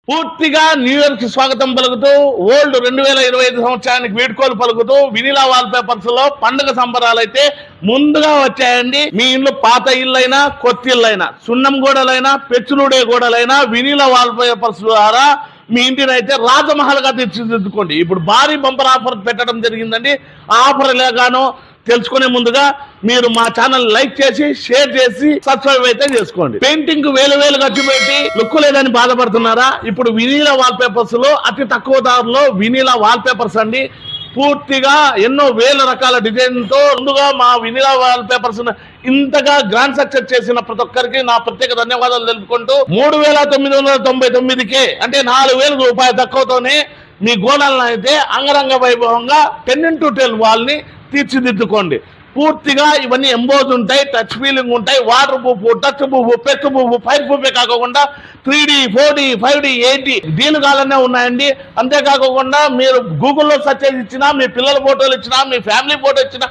పూర్తిగా new year కి స్వాగతం పలుకుతూ ఓల్డ్ 2025 సంవత్సరానికి వీడ్కోలు పలుకుతూ వినిలా వాల్ పేపర్స్ లో పండుగ సంబరాలు అయితే ముందుగా వచ్చాయండి. మీ ఇల్లు పాత ఇల్లైనా కొత్త ఇల్లైనా సున్నం గోడలైనా పెచ్చులుడే గోడలైనా వినిలా వాల్ పేపర్స్ ద్వారా మీ ఇంటిని అయితే రాజమహల్ గా తీర్చిదిద్దుకోండి. ఇప్పుడు భారీ బంపర్ ఆఫర్ పెట్టడం జరిగిందండి. ఆ ఆఫర్ ఎలాగానో తెలుసుకునే ముందుగా మీరు మా ఛానల్ లైక్ చేసి షేర్ చేసి సబ్స్క్రైబ్ అయితే చేసుకోండి. పెయింటింగ్ కు వేలు ఖర్చు పెట్టి లుక్ లేదని బాధపడుతున్నారా? ఇప్పుడు వినీలా వాల్ పేపర్స్ లో అతి తక్కువ ధరలో వినీలా వాల్ పేపర్స్ అండి. పూర్తిగా ఎన్నో వేల రకాల డిజైన్ తో ముందుగా మా వినీలా వాల్ పేపర్స్ ఇంతగా గ్రాండ్ సక్సెస్ చేసిన ప్రతి ఒక్కరికి నా ప్రత్యేక ధన్యవాదాలు తెలుపుకుంటూ 3,999కే అంటే 4,000 రూపాయలు తక్కువతోనే మీ గోడలను అయితే అంగరంగ వైభవంగా 10x10 వాల్ ని తీర్చిదిద్దుకోండి. పూర్తిగా ఇవన్నీ ఎంబోజ్ ఉంటాయి, టచ్ ఫీలింగ్ ఉంటాయి, వాటర్ ప్రూఫ్, టచ్ ప్రూఫ్, పెచ్ ప్రూఫ్, ఫైర్ ప్రూఫే కాకుండా 3D 4D 5D 8D దీని కాలనే ఉన్నాయండి. అంతేకాకుండా మీరు గూగుల్లో సెర్చ్ చేసి ఇచ్చినా, మీ పిల్లల ఫోటోలు ఇచ్చినా, మీ ఫ్యామిలీ ఫోటో ఇచ్చినా,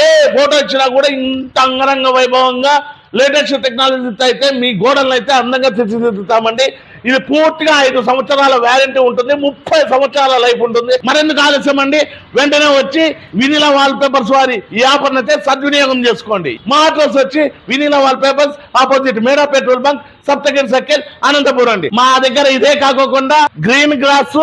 ఏ ఫోటో ఇచ్చినా కూడా ఇంత అంగరంగ వైభవంగా లేటెస్ట్ టెక్నాలజీతో అయితే మీ గోడలను అయితే అందంగా తీర్చిదిద్దుతామండి. ఇది పూర్తిగా 5 సంవత్సరాల వ్యారంటీ ఉంటుంది, 30 సంవత్సరాల లైఫ్ ఉంటుంది. మరెందుకు ఆలస్యం అండి, వెంటనే వచ్చి వినీలా వాల్ పేపర్స్ వారి ఈ ఆఫర్ అయితే సద్వినియోగం చేసుకోండి. మా అడ్రస్ వచ్చి వినీలా వాల్ పేపర్స్ ఆపోజిట్ మేడా petrol bunk, Saptagiri circle, Anantapuram అండి. మా దగ్గర ఇదే కాకుండా గ్రీన్ గ్లాస్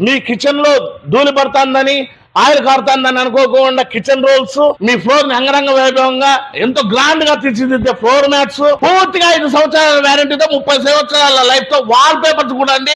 మీ కిచెన్ లో ధూళి పడుతుందని, ఆయిల్ కారుతుందని అనుకోకుండా కిచెన్ రోల్స్ మీ ఫ్లోర్ ని అంగరంగ వైభవంగా ఎంతో గ్రాండ్ గా తీర్చిదిద్దే ఫ్లోర్ మ్యాట్స్ పూర్తిగా 5 సంవత్సరాల వ్యారంటీతో 30 సంవత్సరాల లైఫ్ తో వాల్ పేపర్స్ కూడా అండి.